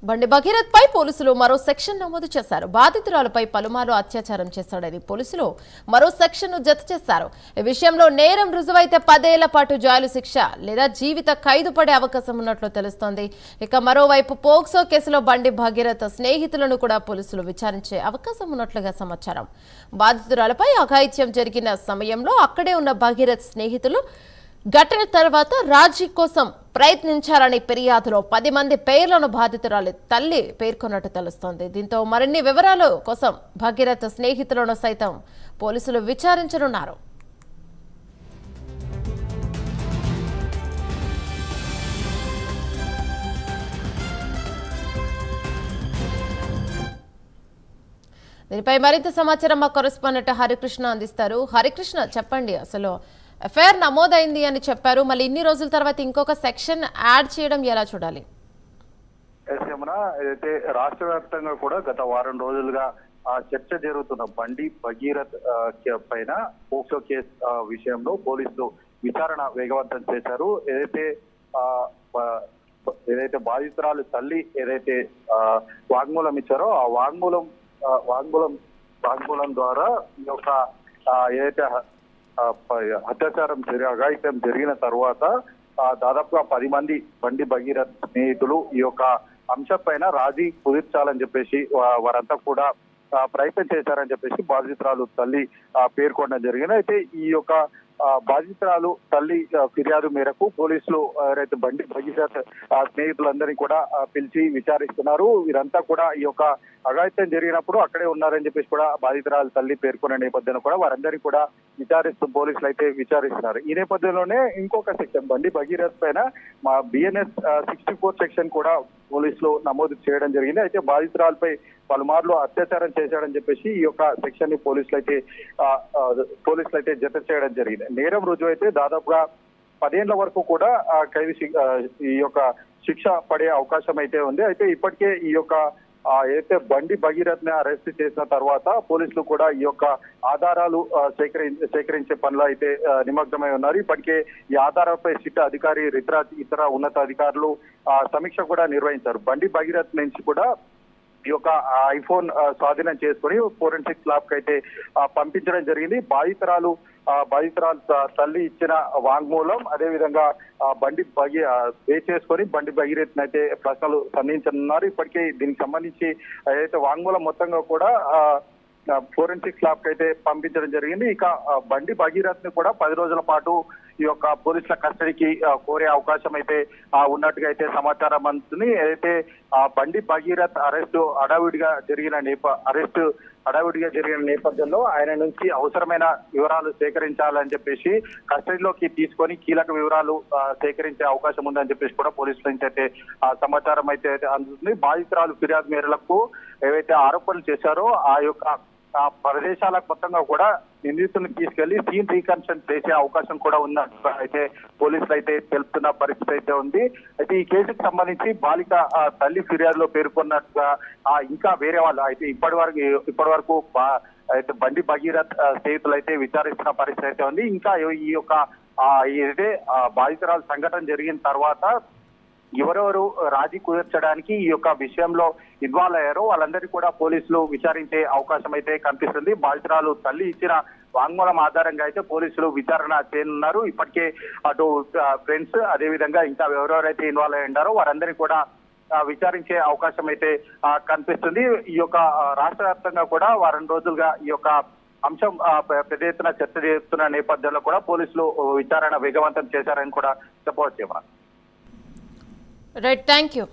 బండి భగీరథ్ పై పోలీసులు మరో సెక్షన్ నమోదు చేశారు. బాధితురాలపై పలుమార్లు అత్యాచారం చేశాడని పోలీసులు మరో సెక్షన్ ను జత చేశారు. ఈ విషయంలో నేరం రుజువైతే 10 ఏళ్ల పాటు జైలు శిక్ష లేదా జీవిత ఖైదు పడే అవకాశం ఉన్నట్లు తెలుస్తోంది. ఇక మరోవైపు పోక్సో కేసులో బండి భగీరథ్ స్నేహితులను కూడా పోలీసులు విచారించే అవకాశం ఉన్నట్లుగా సమాచారం. బాధితురాలపై అఘాయిత్యం జరిగిన సమయంలో అక్కడే ఉన్న భగీరథ్ స్నేహితులు ఘటన తర్వాత రాజీ కోసం ప్రయత్నించారని ఫిర్యాదులో 10 మంది పేర్లను బాధితురాలి తల్లి పేర్కొన్నట్టు తెలుస్తోంది. దీంతో మరిన్ని వివరాల కోసం భగీరథ్ స్నేహితులను సైతం పోలీసులు విచారించనున్నారు. దీనిపై మరింత సమాచారం మా కరెస్పాండెంట్ హరికృష్ణ అందిస్తారు. హరికృష్ణ, చెప్పండి, అసలు ఎఫ్ఐఆర్ నమోదైంది అని చెప్పారు, మళ్ళీ ఇన్ని రోజుల తర్వాత ఇంకొక సెక్షన్ యాడ్ చేయడం ఎలా చూడాలి? అయితే రాష్ట్ర వ్యాప్తంగా కూడా గత వారం రోజులుగా చర్చ జరుగుతున్న బండి భగీరథ్ పైన పోక్సో కేసు విషయంలో పోలీసులు విచారణ వేగవంతం చేశారు. ఏదైతే బాధితురాలు తల్లి ఏదైతే వాంగ్మూలం ఇచ్చారో ఆ వాంగ్మూలం ద్వారా ఈ యొక్క ఏదైతే అఘాయిత్యం జరిగిన తర్వాత దాదాపుగా 10 మంది బండి భగీరథ్ స్నేహితులు ఈ యొక్క అంశం పైన రాజీ కుదిర్చాలని చెప్పేసి వారంతా కూడా ప్రయత్నం చేశారని చెప్పేసి బాధితురాలు తల్లి పేర్కొనడం జరిగింది. అయితే ఈ యొక్క బాధితురాలు తల్లి ఫిర్యాదు మేరకు పోలీసులు ఎవరైతే బండి భగీరథ్ స్నేహితులందరినీ కూడా పిలిచి విచారిస్తున్నారు. వీరంతా కూడా ఈ యొక్క అఘాయిత్యం జరిగినప్పుడు అక్కడే ఉన్నారని చెప్పేసి కూడా బాధితురాలు తల్లి పేర్కొన్న నేపథ్యంలో కూడా వారందరినీ కూడా విచారిస్తూ పోలీసులు అయితే విచారిస్తున్నారు. ఈ నేపథ్యంలోనే ఇంకొక సెక్షన్ బండి భగీరథ్ పైన మా BNS 64 సెక్షన్ కూడా పోలీసులు నమోదు చేయడం జరిగింది. అయితే బాధితురాలపై పలుమార్లు అత్యాచారం చేశాడని చెప్పేసి ఈ యొక్క సెక్షన్ ని పోలీసులు అయితే జత చేయడం జరిగింది. నేరం రుజువు అయితే దాదాపుగా 10 ఏళ్ల వరకు కూడా ఖైదు ఈ యొక్క శిక్ష పడే అవకాశం అయితే ఉంది. అయితే ఇప్పటికే ఈ యొక్క ఏదైతే బండి భగీరథ్ ని అరెస్ట్ చేసిన తర్వాత పోలీసులు కూడా ఈ యొక్క ఆధారాలు సేకరించే పనిలో అయితే నిమగ్నమై ఉన్నారు. ఇప్పటికే ఈ ఆధారాలపై సిట్ అధికారి ఇతర ఉన్నతాధికారులు సమీక్ష కూడా నిర్వహించారు. బండి భగీరథ్ నుంచి కూడా ఈ యొక్క ఐఫోన్ స్వాధీనం చేసుకుని ఫోరెన్సిక్ ల్యాబ్ కి అయితే పంపించడం జరిగింది. బాధితురాలు తల్లి ఇచ్చిన వాంగ్మూలం, అదేవిధంగా చేసుకొని బండి భగీరథ్ అయితే ప్రశ్నలు సంధించనున్నారు. ఇప్పటికే దీనికి సంబంధించి ఏదైతే వాంగ్మూలం మొత్తంగా కూడా ఫోరెన్సిక్ ల్యాబ్ కి అయితే పంపించడం జరిగింది. ఇక బండి భగీరథ్ ని కూడా 10 రోజుల పాటు ఈ యొక్క పోలీసుల కస్టడీకి కోరే అవకాశం అయితే ఉన్నట్టుగా అయితే సమాచారం అందుతుంది. ఏదైతే బండి భగీరథ్ అరెస్టు హడావిడిగా జరిగిన నేపథ్యంలో ఆయన నుంచి అవసరమైన వివరాలు సేకరించాలని చెప్పేసి కస్టడీలోకి తీసుకొని కీలక వివరాలు సేకరించే అవకాశం ఉందని చెప్పేసి కూడా పోలీసుల నుంచి అయితే సమాచారం అయితే అందుతుంది. బాధితురాలు ఫిర్యాదు మేరకు ఏవైతే ఆరోపణలు చేశారో ఆ యొక్క ప్రదేశాలకు మొత్తంగా కూడా నిందితులను తీసుకెళ్లి సీన్ రీకన్స్ట్రక్ట్ చేసే అవకాశం కూడా ఉన్నట్టు అయితే పోలీసులు అయితే తెలుపుతున్న పరిస్థితి అయితే ఉంది. అయితే ఈ కేసుకు సంబంధించి బాలిక తల్లి ఫిర్యాదులో పేర్కొన్నట్టుగా ఇంకా వేరే వాళ్ళు అయితే ఇప్పటి వరకు అయితే బండి భగీరథ్ స్నేహితులు అయితే విచారిస్తున్న పరిస్థితి అయితే ఉంది. ఇంకా ఈ యొక్క ఏదైతే బాధితురాలు సంఘటన జరిగిన తర్వాత ఎవరెవరు రాజీ కుదర్చడానికి ఈ యొక్క విషయంలో ఇన్వాల్వ్ అయ్యారో వాళ్ళందరినీ కూడా పోలీసులు విచారించే అవకాశం అయితే కనిపిస్తుంది. బాధితురాలు తల్లి ఇచ్చిన వాంగ్మూలం ఆధారంగా అయితే పోలీసులు విచారణ చేయనున్నారు. ఇప్పటికే అటు ఫ్రెండ్స్ అదేవిధంగా ఇంకా ఎవరెవరైతే ఇన్వాల్వ్ అయి ఉన్నారో వారందరినీ కూడా విచారించే అవకాశం అయితే కనిపిస్తుంది. ఈ యొక్క రాష్ట్ర వ్యాప్తంగా కూడా వారం రోజులుగా ఈ యొక్క అంశం పెద్ద ఎత్తున చర్చ చేస్తున్న నేపథ్యంలో కూడా పోలీసులు విచారణ వేగవంతం చేశారని కూడా చెప్పవచ్చు. Right, thank you.